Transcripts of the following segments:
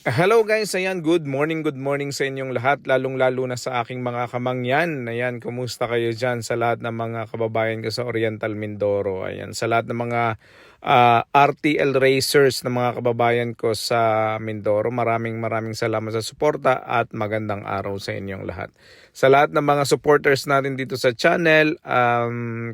Hello guys, ayan, good morning sa inyong lahat, lalong-lalo na sa aking mga kamangyan. Ayan, kumusta kayo dyan sa lahat ng mga kababayan ko sa Oriental Mindoro. Ayan, sa lahat ng mga RTL racers na mga kababayan ko sa Mindoro. Maraming salamat sa suporta at magandang araw sa inyong lahat. Sa lahat ng mga supporters natin dito sa channel,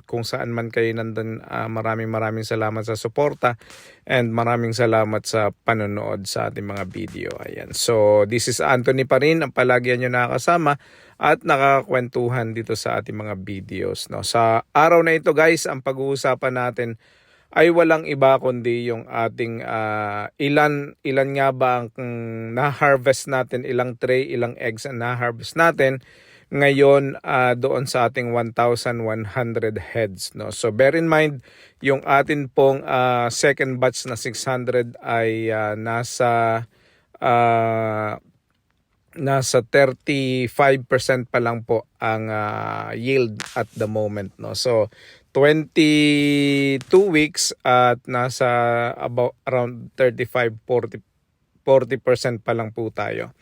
kung saan man kayo nandun, maraming salamat sa suporta and maraming salamat sa panonood sa ating mga video. Ayan. So, this is Anthony pa rin, ang palagi nyo nakakasama at nakakakwentuhan dito sa ating mga videos. No? Sa araw na ito guys, ang pag-uusapan natin ay walang iba kundi yung ating ilan nga ba ang na-harvest natin, ilang tray, ilang eggs ang na-harvest natin ngayon doon sa ating 1,100 heads. No? So bear in mind, yung atin pong second batch na 600 ay nasa 35% pa lang po ang yield at the moment. No? So 22 weeks at nasa around 35-40% pa lang po tayo.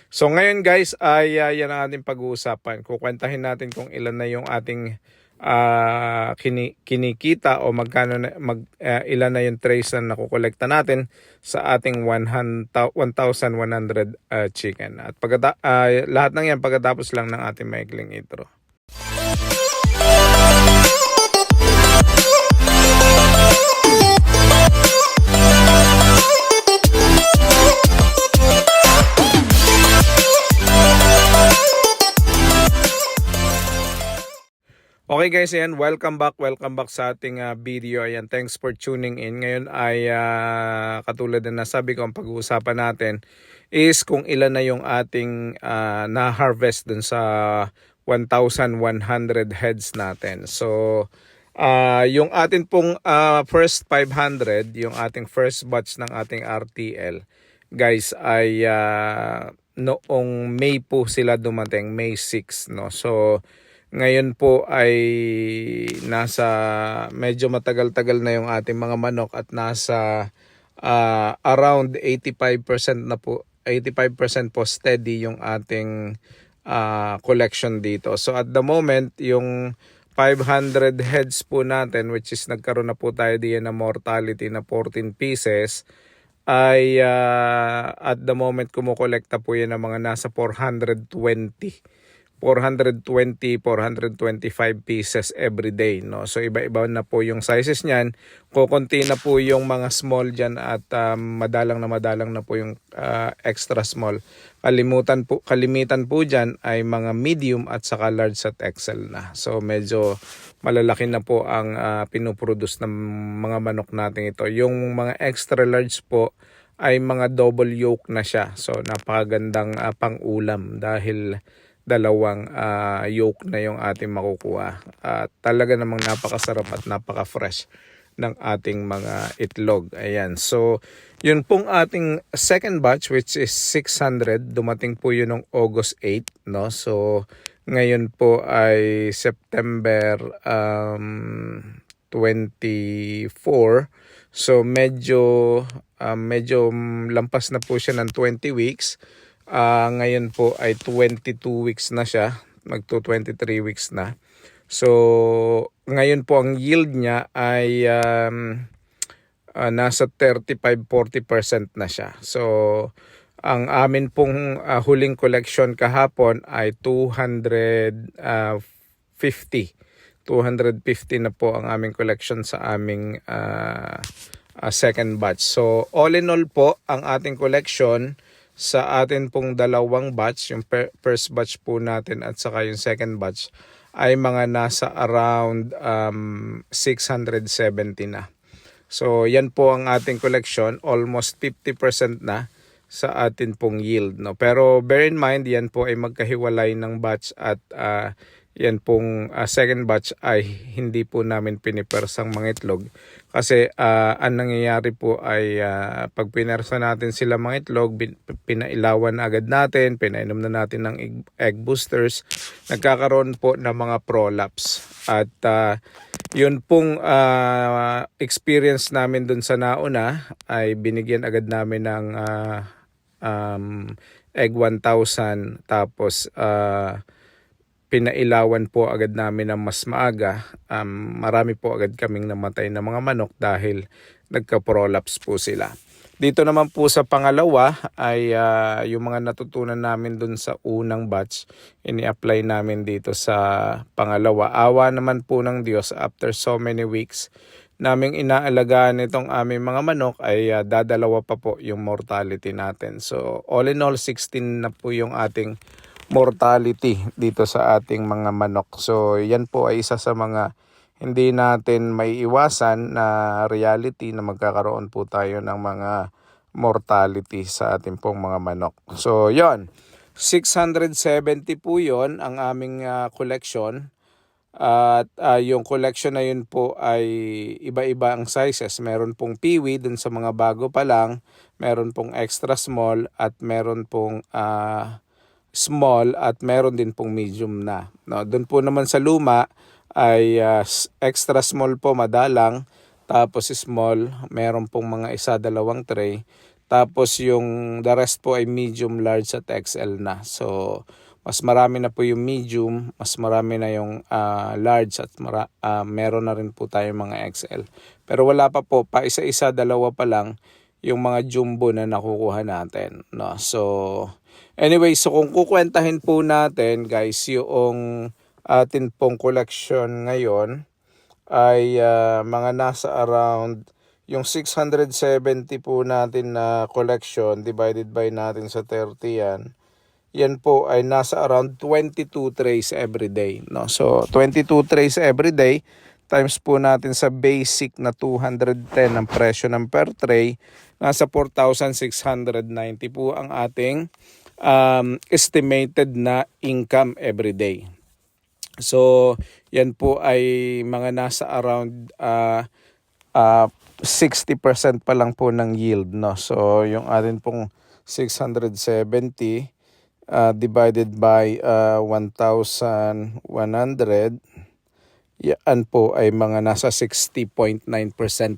So ngayon guys ay yan ang ating pag-uusapan. Kukwentahin natin kung ilan na yung ating kinikita o magkano na, ilan na yung trays na nakukolekta natin sa ating 1,100 chicken. At lahat ng yan pagkatapos lang ng ating maikling intro. Okay guys, ayan, welcome back sa ating video. Ayan, thanks for tuning in. Ngayon ay katulad na nasabi ko, ang pag-uusapan natin is kung ilan na yung ating na-harvest dun sa 1,100 heads natin. So, yung atin pong first 500, yung ating first batch ng ating RTL, guys, ay noong May po sila dumating, May 6, no? So, ngayon po ay nasa medyo matagal-tagal na yung ating mga manok at nasa around 85% na po, 85% po steady yung ating collection dito. So at the moment, yung 500 heads po natin, which is nagkaroon na po tayo diyan na mortality na 14 pieces, ay at the moment kumukolekta po yan ng mga nasa 425 pieces every day, no? So iba-iba na po yung sizes niyan. Kukunti na po yung mga small diyan at madalang na po yung extra small. Kalimitan po diyan ay mga medium at saka large at XL na. So medyo malalaki na po ang pinoproduce ng mga manok natin ito. Yung mga extra large po ay mga double yolk na siya. So napakagandang pang-ulam dahil dalawang yolk na yung ating makukuha. Talaga namang napakasarap at napaka-fresh ng ating mga itlog. Ayan. So, yun pong ating second batch, which is 600. Dumating po yun ng August 8. No? So, ngayon po ay September 24. So, medyo lampas na po siya ng 20 weeks. Ngayon po ay 22 weeks na siya, magto 23 weeks na. So ngayon po ang yield niya ay nasa 35-40% na siya. So ang amin pong huling collection kahapon ay 250 na po ang aming collection sa aming second batch. So all in all po, ang ating collection sa atin pong dalawang batch, yung first batch po natin at saka yung second batch, ay mga nasa around 670 na. So yan po ang ating collection, almost 50% na sa atin pong yield, no? Pero bear in mind, yan po ay magkahiwalay ng batch at yan pong second batch ay hindi po namin pinipersang mga itlog. Kasi ang nangyayari po ay pag pinersa natin sila mga itlog, pinailawan agad natin, pinainom na natin ng egg boosters, nagkakaroon po ng mga prolapse. At yun pong experience namin dun sa nauna ay binigyan agad namin ng egg 1,000, tapos pinailawan po agad namin ng mas maaga. Marami po agad kaming namatay na mga manok dahil nagka-prolapse po sila. Dito naman po sa pangalawa ay yung mga natutunan namin dun sa unang batch, ini-apply namin dito sa pangalawa. Awa naman po ng Diyos, after so many weeks naming inaalagaan itong aming mga manok ay dadalawa pa po yung mortality natin. So all in all 16 na po yung ating mortality dito sa ating mga manok. So yan po ay isa sa mga hindi natin may iwasan na reality na magkakaroon po tayo ng mga mortality sa ating pong mga manok. So yon, 670 po yon ang aming collection. At yung collection na yun po ay iba-iba ang sizes. Meron pong peewee dun sa mga bago pa lang, meron pong extra small, at meron pong small, at meron din pong medium na. No, doon po naman sa luma ay extra small po madalang, tapos small, meron pong mga isa, dalawang tray. Tapos yung the rest po ay medium, large at XL na. So mas marami na po yung medium, mas marami na yung large, at meron na rin po tayong mga XL. Pero wala pa po, pa isa-isa, dalawa pa lang yung mga jumbo na nakukuha natin. No? So anyway, so kung kukwentahin po natin guys, yung atin pong collection ngayon ay mga nasa around yung 670 po natin na collection divided by natin sa 30 yan. Yan po ay nasa around 22 trays every day. No? So 22 trays every day times po natin sa basic na 210 ang presyo ng per tray, nasa 4,690 po ang ating estimated na income every day. So yan po ay mga nasa around 60% pa lang po ng yield. No? So yung atin pong 670 divided by 1,100, yan po ay mga nasa 60.9%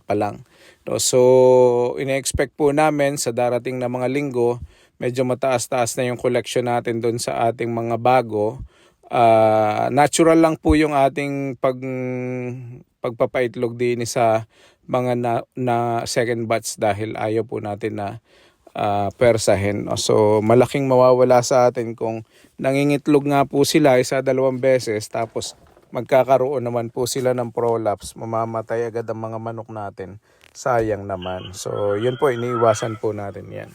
pa lang. No, so ina-expect po namin sa darating na mga linggo, medyo mataas-taas na yung collection natin doon sa ating mga bago. Natural lang po yung ating pagpapaitlog din sa mga na second batch dahil ayaw po natin na persahin. So malaking mawawala sa atin kung nangingitlog nga po sila isa, dalawang beses, tapos magkakaroon naman po sila ng prolapse, mamamatay agad ang mga manok natin. Sayang naman. So yun po, iniiwasan po natin yan.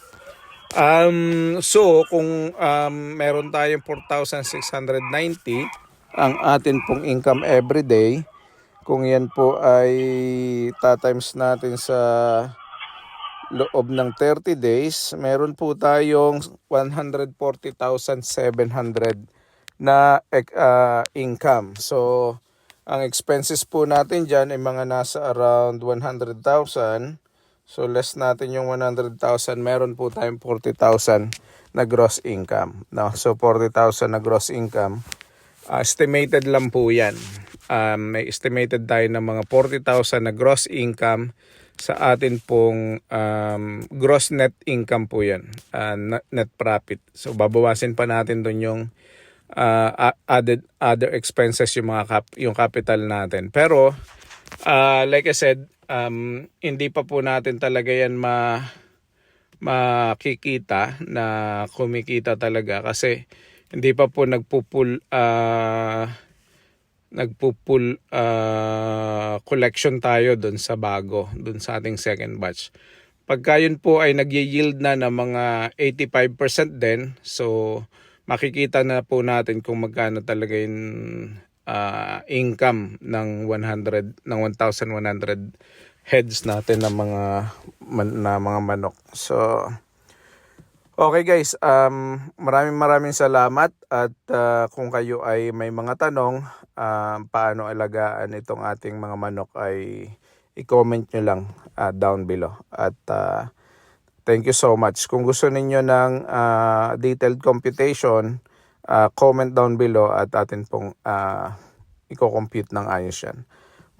So kung meron tayong 4,690 ang atin pong income everyday, kung yan po ay tatimes natin sa loob ng 30 days, meron po tayong 140,700 na income. So ang expenses po natin dyan ay mga nasa around 100,000. So less natin yung 100,000, meron po tayong 40,000 na gross income. No? So 40,000 na gross income. Estimated lang po yan. May estimated tayo ng mga 40,000 na gross income sa atin pong gross net income po yan. Net profit. So babawasin pa natin doon yung other expenses, yung capital natin. Pero like I said, hindi pa po natin talaga yan makikita na kumikita talaga kasi hindi pa po nagpupul collection tayo dun sa bago, dun sa ating second batch. Pagka yun po ay nag-yield na ng mga 85% din, so makikita na po natin kung magkano talaga yung income ng 1,100 heads natin ng mga manok. So okay guys, maraming salamat, at kung kayo ay may mga tanong paano alagaan itong ating mga manok ay i-comment nyo lang down below. At thank you so much. Kung gusto ninyo ng detailed computation, comment down below at atin pong i-compute ng ayos yan.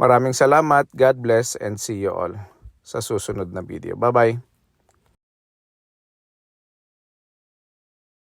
Maraming salamat, God bless, and see you all sa susunod na video. Bye-bye!